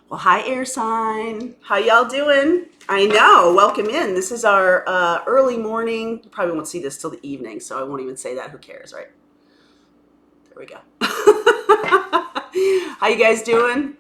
Well, hi, air sign. How y'all doing? I know. Welcome in. This is our early morning. You probably won't see this till the evening, so I won't even say that. Who cares, right? There we go. How you guys doing?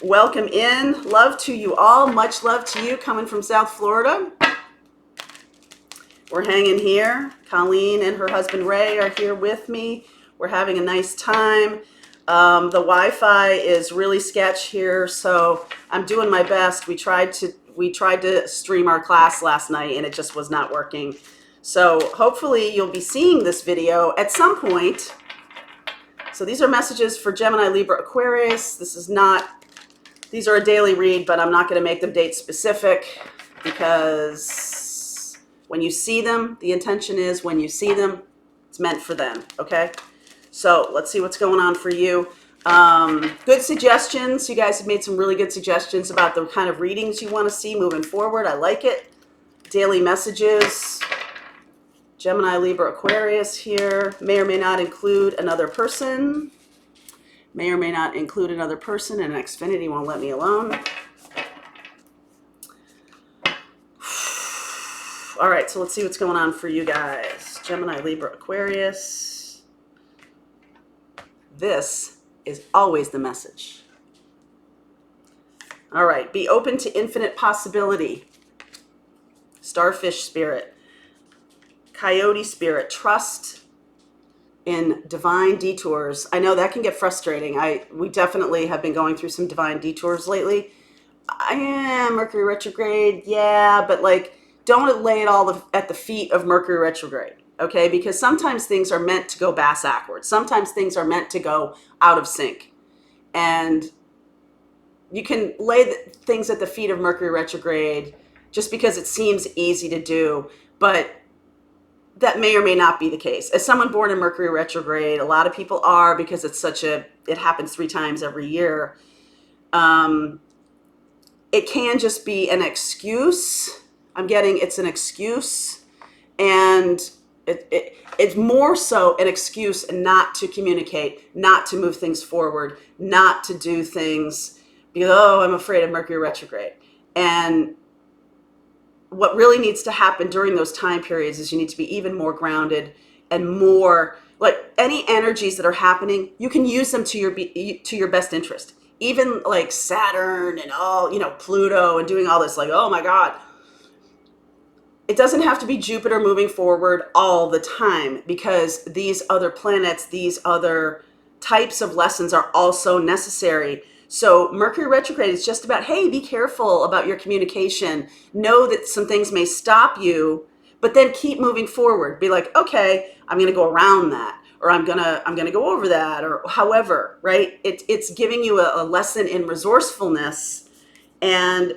Welcome in. Love to you all. Much love to you coming from South Florida. We're hanging here. Colleen and her husband Ray are here with me. We're having a nice time. The Wi-Fi is really sketch here, so I'm doing my best. We tried to stream our class last night, and it just was not working. So hopefully you'll be seeing this video at some point. So these are messages for Gemini, Libra, Aquarius. These are a daily read, but I'm not going to make them date specific because when you see them, the intention is when you see them, it's meant for them, okay? So let's see what's going on for you. Good suggestions. You guys have made some really good suggestions about the kind of readings you want to see moving forward. I like it. Daily messages. Gemini, Libra, Aquarius here. May or may not include another person. May or may not include another person, and Xfinity won't let me alone. All right, so let's see what's going on for you guys. Gemini, Libra, Aquarius. This is always the message. All right, be open to infinite possibility. Starfish spirit. Coyote spirit, trust in divine detours. I know that can get frustrating. We definitely have been going through some divine detours lately. Mercury retrograde, yeah, but like, don't lay it all at the feet of Mercury retrograde, okay? Because sometimes things are meant to go backwards. Sometimes things are meant to go out of sync. And you can lay things at the feet of Mercury retrograde just because it seems easy to do, but that may or may not be the case. As someone born in Mercury retrograde, a lot of people are, because it happens 3 times every year. It can just be an excuse. It's an excuse, and it's more so an excuse not to communicate, not to move things forward, not to do things because, oh, I'm afraid of Mercury retrograde. And what really needs to happen during those time periods is you need to be even more grounded and more like any energies that are happening, you can use them to your best interest. Even like Saturn and all, Pluto and doing all this, like, oh my God. It doesn't have to be Jupiter moving forward all the time, because these other planets, these other types of lessons are also necessary. So Mercury retrograde is just about, hey, be careful about your communication. Know that some things may stop you, but then keep moving forward. Be like, okay, I'm going to go around that, or I'm going to go over that, or however, right? It's giving you a lesson in resourcefulness, and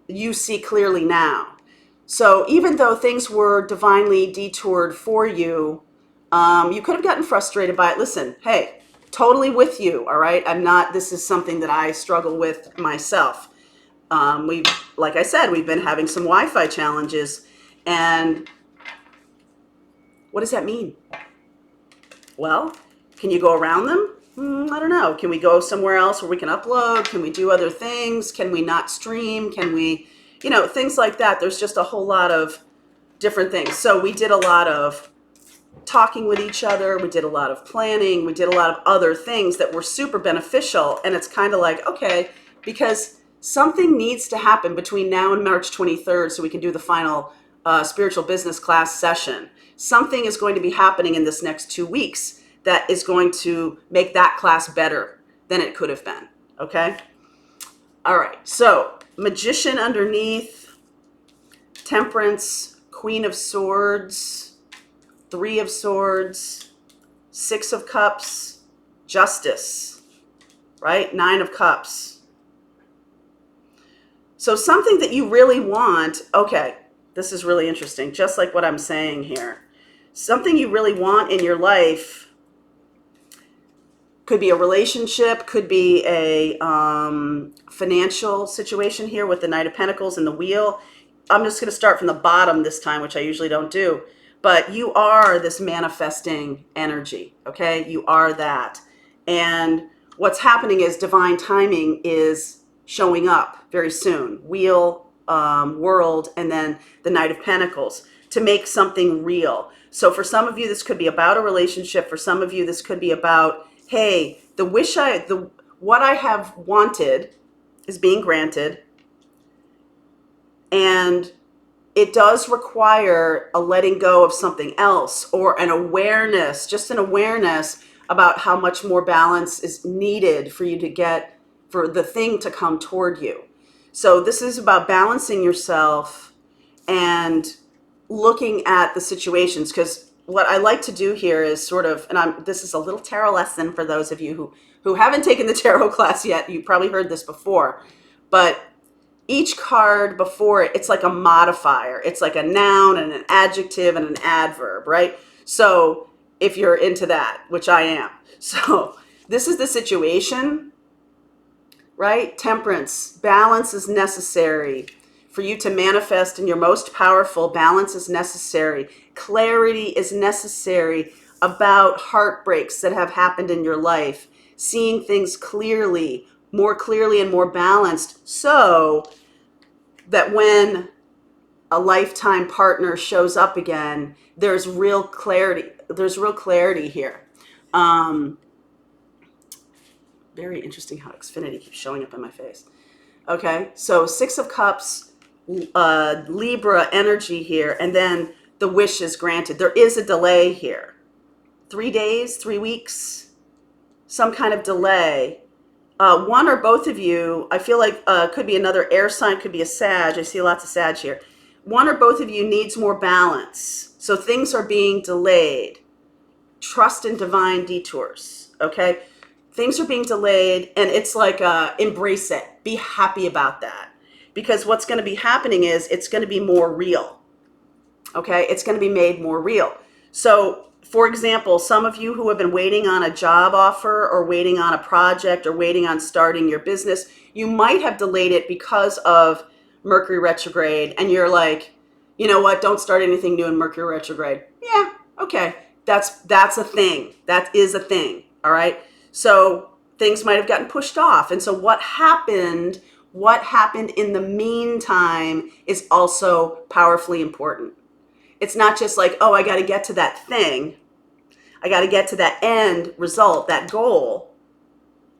you see clearly now. So even though things were divinely detoured for you, you could have gotten frustrated by it. Listen, hey, totally with you, all right? This is something that I struggle with myself. Like I said, we've been having some Wi-Fi challenges. And what does that mean? Well, can you go around them? I don't know. Can we go somewhere else where we can upload? Can we do other things? Can we not stream? Can we, things like that. There's just a whole lot of different things. So we did a lot of talking with each other. We did a lot of planning. We did a lot of other things that were super beneficial. And it's kind of like, okay, because something needs to happen between now and March 23rd so we can do the final spiritual business class session. Something is going to be happening in this next 2 weeks that is going to make that class better than it could have been, okay? All right, so Magician underneath, Temperance, Queen of Swords, 3 of Swords, 6 of Cups, Justice, right? 9 of Cups. So something that you really want, okay, this is really interesting, just like what I'm saying here. Something you really want in your life could be a relationship, could be a financial situation here with the Knight of Pentacles and the Wheel. I'm just going to start from the bottom this time, which I usually don't do. But you are this manifesting energy, okay? You are that. And what's happening is divine timing is showing up very soon. Wheel, world, and then the Knight of Pentacles to make something real. So for some of you, this could be about a relationship. For some of you, this could be about, hey, what I have wanted is being granted. And it does require a letting go of something else, or an awareness, just an awareness about how much more balance is needed for you to get, for the thing to come toward you. So this is about balancing yourself and looking at the situations, because what I like to do here is sort of, and this is a little tarot lesson for those of you who haven't taken the tarot class yet. You probably heard this before, but each card before it, it's like a modifier. It's like a noun and an adjective and an adverb, right? So if you're into that, which I am. So this is the situation, right? Temperance, balance is necessary. For you to manifest in your most powerful, balance is necessary. Clarity is necessary about heartbreaks that have happened in your life. Seeing things clearly, more clearly and more balanced, so that when a lifetime partner shows up again, there's real clarity. There's real clarity here. Very interesting how Xfinity keeps showing up in my face. Okay, so Six of Cups, Libra energy here, and then the wish is granted. There is a delay here. 3 days, 3 weeks, some kind of delay. One or both of you, I feel like could be another air sign, could be a Sag. I see lots of Sag here. One or both of you needs more balance. So things are being delayed. Trust in divine detours, okay? Things are being delayed, and it's like embrace it. Be happy about that. Because what's going to be happening is it's going to be more real, okay? It's going to be made more real. So for example, some of you who have been waiting on a job offer or waiting on a project or waiting on starting your business, you might have delayed it because of Mercury retrograde. And you're like, you know what? Don't start anything new in Mercury retrograde. Yeah, okay. That's a thing. That is a thing. All right. So things might have gotten pushed off. And so what happened in the meantime is also powerfully important. It's not just like, oh, I got to get to that thing. I got to get to that end result, that goal.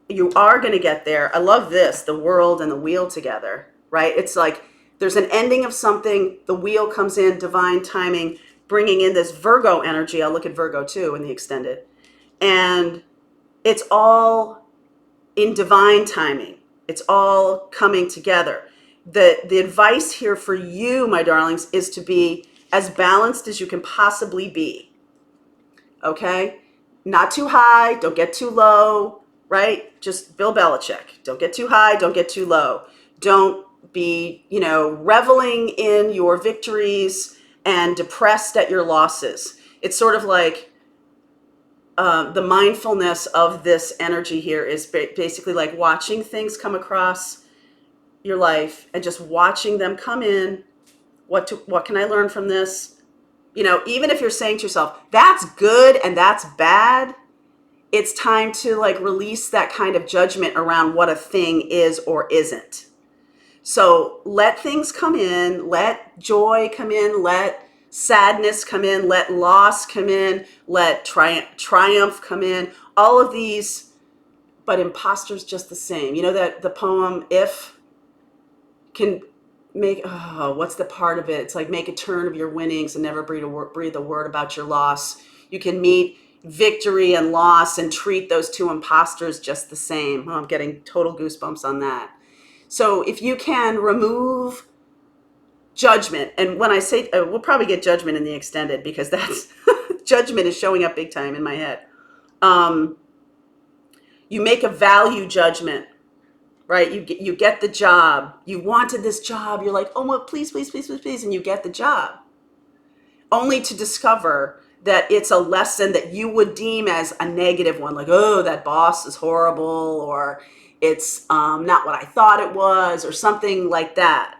You are going to get there. I love this, the world and the wheel together, right? It's like there's an ending of something. The wheel comes in, divine timing, bringing in this Virgo energy. I'll look at Virgo too in the extended. And it's all in divine timing. It's all coming together. The advice here for you, my darlings, is to be as balanced as you can possibly be, okay? Not too high, don't get too low, right? Just Bill Belichick. Don't get too high, don't get too low. Don't be, reveling in your victories and depressed at your losses. It's sort of like the mindfulness of this energy here is basically like watching things come across your life and just watching them come in. What can I learn from this? Even if you're saying to yourself, that's good and that's bad, it's time to like release that kind of judgment around what a thing is or isn't. So let things come in, let joy come in, let sadness come in, let loss come in, let triumph come in, all of these, but imposter's just the same. You know that the poem, If, can make, what's the part of it? It's like, make a turn of your winnings and never breathe a word about your loss. You can meet victory and loss and treat those two imposters just the same. I'm getting total goosebumps on that. So if you can remove judgment, and when I say, we'll probably get judgment in the extended because that's, judgment is showing up big time in my head. You make a value judgment. Right? You get the job. You wanted this job. You're like, oh, well, please, please, please, please, please. And you get the job. Only to discover that it's a lesson that you would deem as a negative one. Like, oh, that boss is horrible, or it's not what I thought it was, or something like that.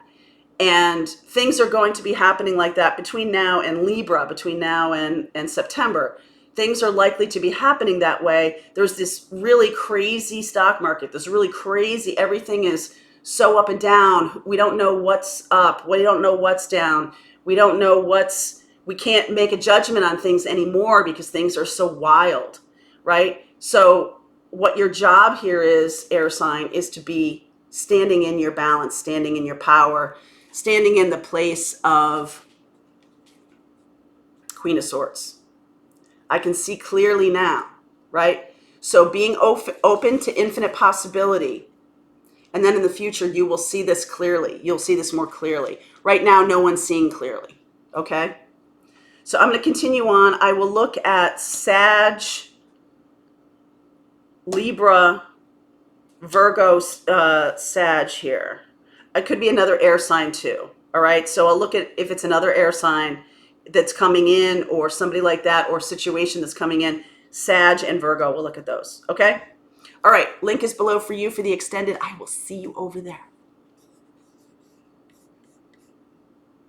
And things are going to be happening like that between now and Libra, between now and September. things are likely to be happening that way. There's this really crazy stock market. This really crazy, everything is so up and down. We don't know what's up. We don't know what's down. We don't know we can't make a judgment on things anymore because things are so wild, right? So what your job here is, air sign, is to be standing in your balance, standing in your power, standing in the place of Queen of Swords. I can see clearly now, right? So being open to infinite possibility. And then in the future, you will see this clearly. You'll see this more clearly. Right now, no one's seeing clearly, okay? So I'm going to continue on. I will look at Sag, Libra, Virgo, Sag here. It could be another air sign too, all right? So I'll look at if it's another air sign that's coming in or somebody like that or situation that's coming in. Sag and Virgo, we'll look at those, okay? All right, link is below for you for the extended. I will see you over there.